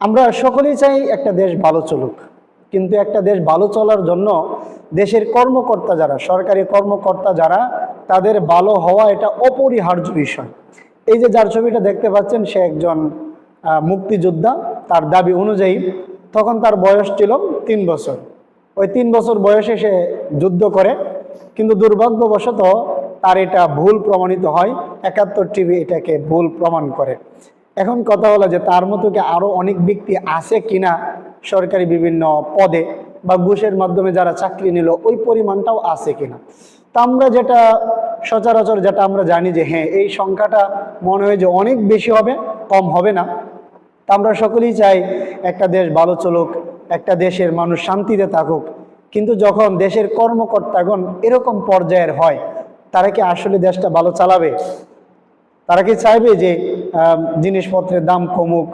আমরা সকলেই চাই একটা দেশ ভালো চলুক, কিন্তু একটা দেশ ভালো চলার জন্য দেশের কর্মকর্তা যারা, সরকারি কর্মকর্তা যারা, তাদের ভালো হওয়া এটা অপরিহার্য বিষয়। এই যে যার ছবিটা দেখতে পাচ্ছেন, সে একজন মুক্তিযোদ্ধা। তার দাবি অনুযায়ী তখন তার বয়স ছিল 3 বছর। ওই 3 বছর বয়সে সে যুদ্ধ করে, কিন্তু দুর্ভাগ্যবশত তার এটা ভুল প্রমাণিত হয়। 71 টিভি এটাকে ভুল প্রমাণ করে। এখন কথা হলো যে তার মতো কি আরো অনেক ব্যক্তি আছে কিনা সরকারি বিভিন্ন পদে বা ঘুষের মাধ্যমে যারা চাকরি নিল, ওই পরিমাণটাও আছে কিনা। তা আমরা যেটা সচরাচর যেটা আমরা জানি যে হ্যাঁ, এই সংখ্যাটা মনে হয় যে অনেক বেশি হবে, কম হবে না। তা আমরা সকলেই চাই একটা দেশ ভালো চলুক, একটা দেশের মানুষ শান্তিতে থাকুক। কিন্তু যখন দেশের কর্মকর্তাগণ এরকম পর্যায়ের হয়, তারা কি আসলে দেশটা ভালো চালাবে? তারা কি চাইবে যে জিনিসপত্রের দাম কমুক,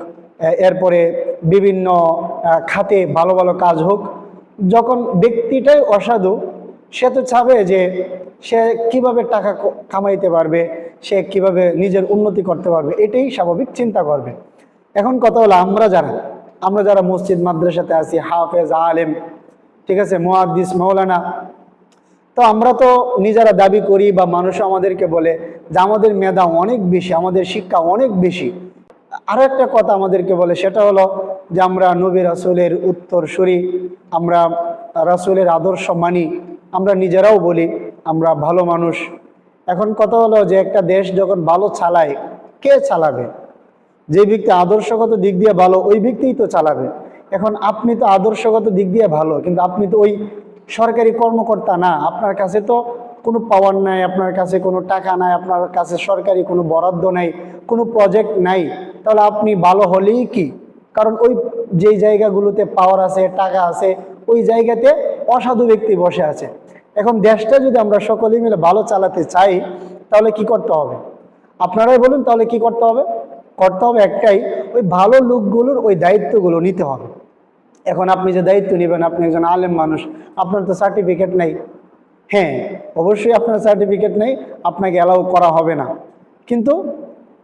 এরপরে বিভিন্ন খাতে ভালো ভালো কাজ হোক? যখন ব্যক্তিটাই অসাধু, সে তো চাবে যে সে কিভাবে টাকা কামাইতে পারবে, সে কিভাবে নিজের উন্নতি করতে পারবে, এটাই স্বাভাবিক চিন্তা করবে। এখন কথা হলো আমরা যারা মসজিদ মাদ্রাসাতে আছি, হাফেজ আলেম, ঠিক আছে, মুহাদ্দিস মাওলানা, তো আমরা তো নিজেরা দাবি করি বা মানুষ আমাদেরকে বলে যে আমাদের মেধা অনেক বেশি, আমাদের শিক্ষা অনেক বেশি। আরো একটা কথা আমাদেরকে বলে, সেটা হলো যে আমরা নবী রাসূলের উত্তরসূরি, আমরা রাসূলের আদর্শ মানি। আমরা নিজেরাও বলি আমরা ভালো মানুষ। এখন কথা হলো যে একটা দেশ যখন ভালো চালায়, কে চালাবে? যে ব্যক্তি আদর্শগত দিক দিয়ে ভালো, ওই ব্যক্তিই তো চালাবে। এখন আপনি তো আদর্শগত দিক দিয়ে ভালো, কিন্তু আপনি তো ওই সরকারি কর্মকর্তা না। আপনার কাছে তো কোনো পাওয়ার নাই, আপনার কাছে কোনো টাকা নাই, আপনার কাছে সরকারি কোনো বরাদ্দ নাই, কোনো প্রজেক্ট নাই। তাহলে আপনি ভালো হলেই কি? কারণ ওই যেই জায়গাগুলোতে পাওয়ার আছে, টাকা আছে, ওই জায়গাতে অসাধু ব্যক্তি বসে আছে। এখন দেশটা যদি আমরা সকলেই মিলে ভালো চালাতে চাই, তাহলে কি করতে হবে? আপনারাই বলুন, তাহলে কি করতে হবে? করতে হবে একটাই, ওই ভালো লোকগুলোর ওই দায়িত্বগুলো নিতে হবে। এখন আপনি যে দায়িত্ব নেবেন, আপনি একজন আলেম মানুষ, আপনার তো সার্টিফিকেট নেই। হ্যাঁ, অবশ্যই আপনার সার্টিফিকেট নেই, আপনাকে অ্যালাউ করা হবে না। কিন্তু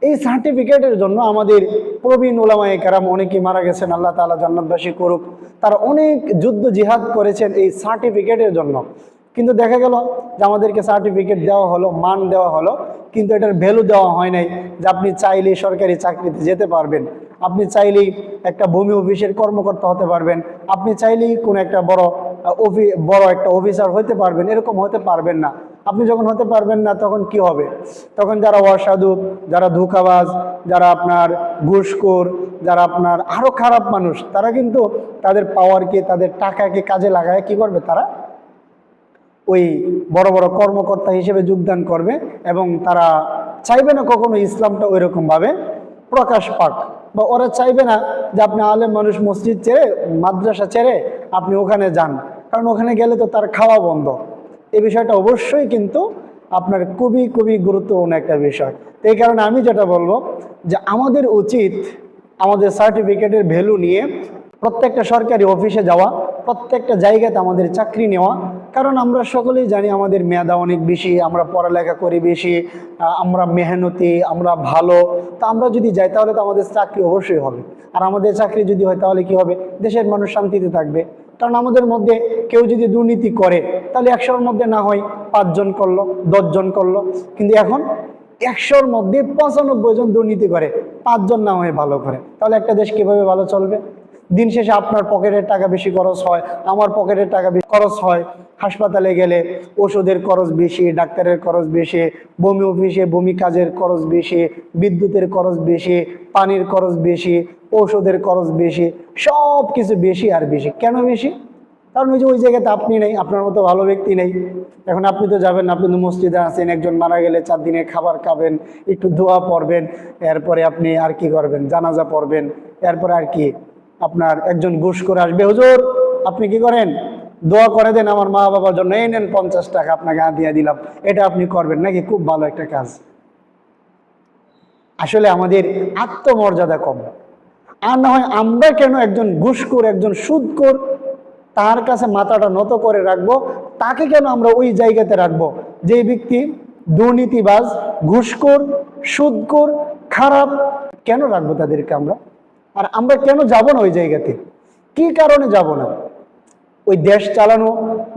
এই সার্টিফিকেটের জন্য আমাদের প্রবীণ উলামায়ে কেরাম অনেকেই মারা গেছেন, আল্লাহ তাআলা জান্নাতবাসী করুক। তারা অনেক যুদ্ধ জিহাদ করেছেন এই সার্টিফিকেটের জন্য। কিন্তু দেখা গেল যে আমাদেরকে সার্টিফিকেট দেওয়া হলো, মান দেওয়া হলো, কিন্তু এটার ভ্যালু দেওয়া হয় নাই যে আপনি চাইলেই সরকারি চাকরিতে যেতে পারবেন, আপনি চাইলেই একটা ভূমি অফিসের কর্মকর্তা হতে পারবেন, আপনি চাইলেই কোনো একটা বড় একটা অফিসার হতে পারবেন, এরকম হতে পারবেন না। আপনি যখন হতে পারবেন না, তখন কি হবে? তখন যারা অসাধু, যারা ধোঁকাবাজ, যারা আপনার ঘুষখোর, যারা আপনার আরো খারাপ মানুষ, তারা কিন্তু তাদের পাওয়ারকে, তাদের টাকাকে কাজে লাগায় কি করবে? তারা ওই বড় বড় কর্মকর্তা হিসেবে যোগদান করবে, এবং তারা চাইবে না কখনো ইসলামটা ওই রকম ভাবে প্রকাশ পাক। বা ওরা চাইবে না যে আপনি আলেম মানুষ মসজিদ ছেড়ে, মাদ্রাসা ছেড়ে আপনি ওখানে যান, কারণ ওখানে গেলে তো তার খাওয়া বন্ধ। এই বিষয়টা অবশ্যই কিন্তু আপনার খুবই খুবই গুরুত্বপূর্ণ একটা বিষয়। তো এই কারণে আমি যেটা বলবো যে আমাদের উচিত আমাদের সার্টিফিকেটের ভ্যালু নিয়ে প্রত্যেকটা সরকারি অফিসে যাওয়া, প্রত্যেকটা জায়গাতে আমাদের চাকরি নেওয়া। কারণ আমরা সকলেই জানি আমাদের মেধা অনেক বেশি, আমরা পড়ালেখা করি বেশি, আমরা মেহনতি, আমরা ভালো। তা আমরা যদি যাই, তাহলে তো আমাদের চাকরি অবশ্যই হবে। আর আমাদের চাকরি যদি হয়, তাহলে কি হবে? দেশের মানুষ শান্তিতে থাকবে। কারণ আমাদের মধ্যে কেউ যদি দুর্নীতি করে, তাহলে 100-র মধ্যে না হয় 5 জন করলো, 10 জন করলো। কিন্তু এখন 100-র মধ্যে 95 জন দুর্নীতি করে, 5 জন না হয় ভালো করে। তাহলে একটা দেশ কিভাবে ভালো চলবে? দিন শেষে আপনার পকেটের টাকা বেশি খরচ হয়, আমার পকেটের টাকা বেশি খরচ হয়। হাসপাতালে গেলে ওষুধের খরচ বেশি, ডাক্তারের খরচ বেশি, ভূমি অফিসে ভূমি কাজের খরচ বেশি, বিদ্যুতের খরচ বেশি, পানির খরচ বেশি, ঔষধের খরচ বেশি, সব কিছু বেশি আর বেশি। কেন বেশি? কারণ ওই যে ওই জায়গাতে আপনি নেই, আপনার মতো ভালো ব্যক্তি নেই। এখন আপনি তো যাবেন, আপনি তো মসজিদে আছেন, একজন মারা গেলে 4 দিনের খাবার খাবেন, একটু দোয়া পড়বেন, এরপরে আপনি আর কি করবেন? জানাজা পড়বেন। এরপরে আর কি, আপনার একজন ঘুষ করে আসবে, হুজুর আপনি কি করেন? দোয়া করে দেন আমার মা বাবার জন্য, এই নেন 50 টাকা আপনাকে দিয়ে দিলাম। এটা আপনি করবেন নাকি? খুব ভালো একটা কাজ। আসলে আমাদের আত্মমর্যাদা কম। আর না হয় আমরা কেন একজন ঘুষখোর, একজন সুদখোর, তার কাছে মাথাটা নত করে রাখবো? তাকে কেন আমরা ওই জায়গাতে রাখবো যে ব্যক্তি দুর্নীতিবাজ, ঘুষখোর, সুদখোর, খারাপ? কেন রাখবো তাদেরকে আমরা? আর আমরা কেন যাব না ওই জায়গাতে? কি কারণে যাব না? ওই দেশ চালানো,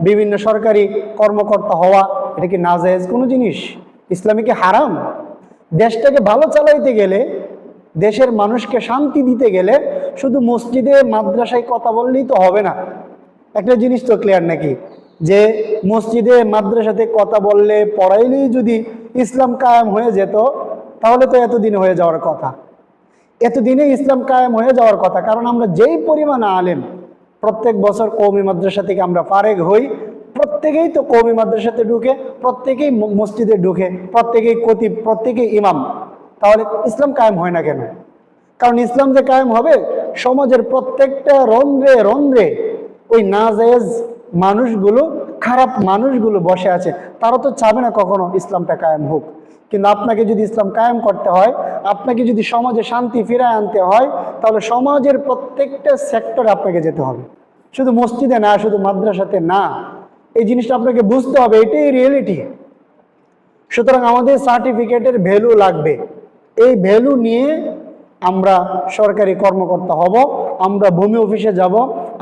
বিভিন্ন সরকারি কর্মকর্তা হওয়া, এটা কি নাজায়েজ কোনো জিনিস? ইসলামে কি হারাম? দেশটাকে ভালো চালাইতে গেলে, দেশের মানুষকে শান্তি দিতে গেলে শুধু মসজিদে মাদ্রাসায় কথা বললেই তো হবে না। একটা জিনিস তো ক্লিয়ার নাকি, যে মসজিদে মাদ্রাসাতে কথা বললে, পড়াইলেই যদি ইসলাম কায়েম হয়ে যেত, তাহলে তো এতদিনে হয়ে যাওয়ার কথা। এতদিনে ইসলাম কায়েম হয়ে যাওয়ার কথা। কারণ আমরা যেই পরিমাণ আলেম প্রত্যেক বছর কওমি মাদ্রাসা থেকে আমরা ফারেগ হই, প্রত্যেকেই তো কওমি মাদ্রাসাতে ঢুকে, প্রত্যেকেই মসজিদে ঢুকে, প্রত্যেকেই খতিব, প্রত্যেকেই ইমাম। তাহলে ইসলাম কায়েম হয় না কেন? কারণ ইসলাম যে কায়েম হবে, সমাজের প্রত্যেকটা রন্ধ্রে রন্ধ্রে ওই নাজায়েজ মানুষগুলো, খারাপ মানুষগুলো বসে আছে, তারা তো চাবে না কখনো ইসলামটা কায়েম হোক। কিন্তু আপনাকে যদি ইসলাম কায়েম করতে হয়, আপনাকে যদি সমাজে শান্তি ফিরায় আনতে হয়, তাহলে সমাজের প্রত্যেকটা সেক্টরে আপনাকে যেতে হবে, শুধু মসজিদে না, শুধু মাদ্রাসাতে না। এই জিনিসটা আপনাকে বুঝতে হবে, এটাই রিয়েলিটি। সুতরাং আমাদের সার্টিফিকেটের ভ্যালু লাগবে। এই ভ্যালু নিয়ে আমরা সরকারি কর্মকর্তা হব, আমরা ভূমি অফিসে যাব,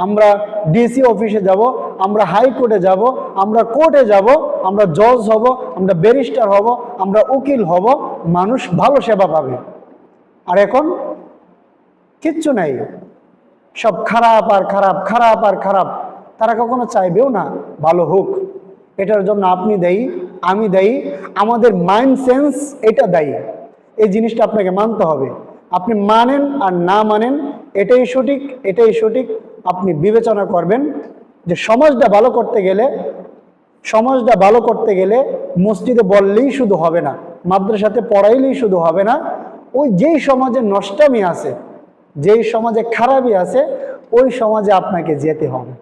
আমরা ডিসি অফিসে যাব, আমরা হাইকোর্টে যাব, আমরা কোর্টে যাব, আমরা জজ হব, আমরা ব্যারিস্টার হব, আমরা উকিল হব, মানুষ ভালো সেবা পাবে। আর এখন কিচ্ছু নাই, সব খারাপ আর খারাপ, খারাপ আর খারাপ। তারা কখনো চাইবেও না ভালো হোক। এটার জন্য আপনি দায়ী, আমি দায়ী, আমাদের মাইন্ড সেন্স এটা দায়ী। এই জিনিসটা আপনাকে মানতে হবে। আপনি মানেন আর না মানেন, এটাই সঠিক, এটাই সঠিক। আপনি বিবেচনা করবেন যে সমাজটা ভালো করতে গেলে, সমাজটা ভালো করতে গেলে মসজিদে বললেই শুধু হবে না, মাদ্রাসাতে পড়াইলেই শুধু হবে না। ওই যেই সমাজে নষ্টামি আছে, যেই সমাজে খারাপই আছে, ওই সমাজে আপনাকে যেতে হবে।